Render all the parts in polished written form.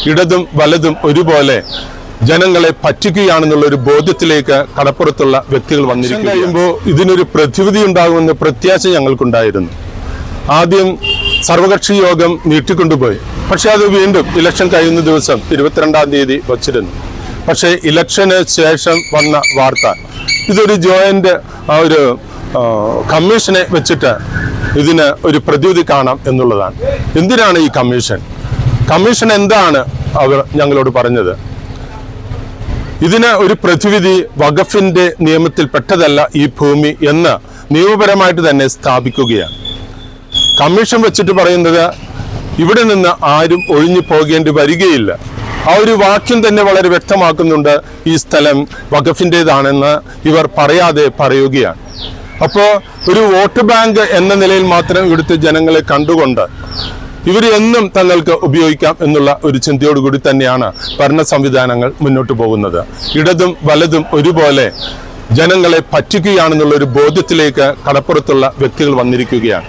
ഇടതും വലതും ഒരുപോലെ ജനങ്ങളെ പറ്റിക്കുകയാണെന്നുള്ള ഒരു ബോധ്യത്തിലേക്ക് കടപ്പുറത്തുള്ള വ്യക്തികൾ വന്നിരിക്കും. കഴിയുമ്പോൾ ഇതിനൊരു പ്രതിവിധി ഉണ്ടാകുമെന്ന പ്രത്യാശ ഞങ്ങൾക്കുണ്ടായിരുന്നു. ആദ്യം സർവകക്ഷി യോഗം നീട്ടിക്കൊണ്ടുപോയി. പക്ഷെ അത് വീണ്ടും ഇലക്ഷൻ കഴിയുന്ന ദിവസം 22-ാം തീയതി വച്ചിരുന്നു. പക്ഷേ ഇലക്ഷന് ശേഷം വന്ന വാർത്ത ഇതൊരു ജോയിന്റ് ഒരു കമ്മീഷനെ വെച്ചിട്ട് ഇതിന് ഒരു പ്രതിവിധി കാണാം എന്നുള്ളതാണ്. എന്തിനാണ് ഈ കമ്മീഷൻ എന്താണ് അവർ ഞങ്ങളോട് പറഞ്ഞത്? ഇതിന് ഒരു പ്രതിവിധി വഖഫിന്റെ നിയമത്തിൽ പെട്ടതല്ല ഈ ഭൂമി എന്ന് നിയമപരമായിട്ട് തന്നെ സ്ഥാപിക്കുകയാണ്. കമ്മീഷൻ വെച്ചിട്ട് പറയുന്നത് ഇവിടെ നിന്ന് ആരും ഒഴിഞ്ഞു പോകേണ്ടി വരികയില്ല. ആ ഒരു വാക്യം തന്നെ വളരെ വ്യക്തമാക്കുന്നുണ്ട്. ഈ സ്ഥലം വഖഫിൻ്റെതാണെന്ന് ഇവർ പറയാതെ പറയുകയാണ്. അപ്പോൾ ഒരു വോട്ട് ബാങ്ക് എന്ന നിലയിൽ മാത്രം ഇവിടുത്തെ ജനങ്ങളെ കണ്ടുകൊണ്ട് ഇവർ എന്നും തങ്ങൾക്ക് ഉപയോഗിക്കാം എന്നുള്ള ഒരു ചിന്തയോടുകൂടി തന്നെയാണ് ഭരണ സംവിധാനങ്ങൾ മുന്നോട്ട് പോകുന്നത്. ഇടതും വലതും ഒരുപോലെ ജനങ്ങളെ പറ്റിക്കുകയാണെന്നുള്ള ഒരു ബോധ്യത്തിലേക്ക് കടപ്പുറത്തുള്ള വ്യക്തികൾ വന്നിരിക്കുകയാണ്.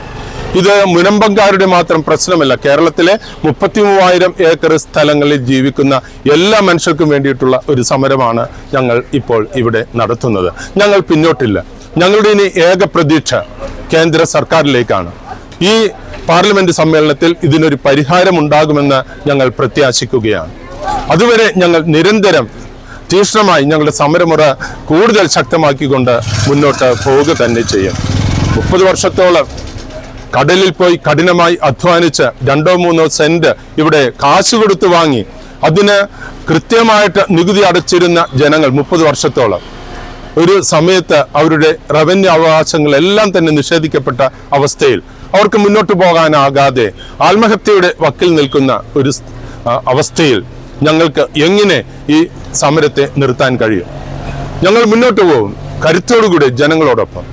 ഇത് മുനമ്പംകാരുടെ മാത്രം പ്രശ്നമല്ല. കേരളത്തിലെ 33,000 ഏക്കർ സ്ഥലങ്ങളിൽ ജീവിക്കുന്ന എല്ലാ മനുഷ്യർക്കും വേണ്ടിയിട്ടുള്ള ഒരു സമരമാണ് ഞങ്ങൾ ഇപ്പോൾ ഇവിടെ നടത്തുന്നത്. ഞങ്ങൾ പിന്നോട്ടില്ല. ഞങ്ങളുടെ ഇനി ഏക പ്രതീക്ഷ കേന്ദ്ര സർക്കാരിലേക്കാണ്. ഈ പാർലമെന്റ് സമ്മേളനത്തിൽ ഇതിനൊരു പരിഹാരമുണ്ടാകുമെന്ന് ഞങ്ങൾ പ്രത്യാശിക്കുകയാണ്. അതുവരെ ഞങ്ങൾ നിരന്തരം തീക്ഷ്ണമായി ഞങ്ങളുടെ സമരമുറ കൂടുതൽ ശക്തമാക്കിക്കൊണ്ട് മുന്നോട്ട് പോവുക തന്നെ ചെയ്യും. 30 വർഷത്തോളം കടലിൽ പോയി കഠിനമായി അധ്വാനിച്ച് 2-3 സെന്റ് ഇവിടെ കാശ് കൊടുത്ത് വാങ്ങി അതിന് കൃത്യമായിട്ട് നികുതി അടച്ചിരുന്ന ജനങ്ങൾ 30 വർഷത്തോളം ഒരു സമയത്ത് അവരുടെ റവന്യൂ അവകാശങ്ങളെല്ലാം തന്നെ നിഷേധിക്കപ്പെട്ട അവസ്ഥയിൽ അവർക്ക് മുന്നോട്ട് പോകാനാകാതെ ആത്മഹത്യയുടെ വക്കിൽ നിൽക്കുന്ന ഒരു അവസ്ഥയിൽ ഞങ്ങൾക്ക് എങ്ങനെ ഈ സമരത്തെ നിർത്താൻ കഴിയും? ഞങ്ങൾ മുന്നോട്ട് പോകും കരുത്തോടുകൂടി ജനങ്ങളോടൊപ്പം.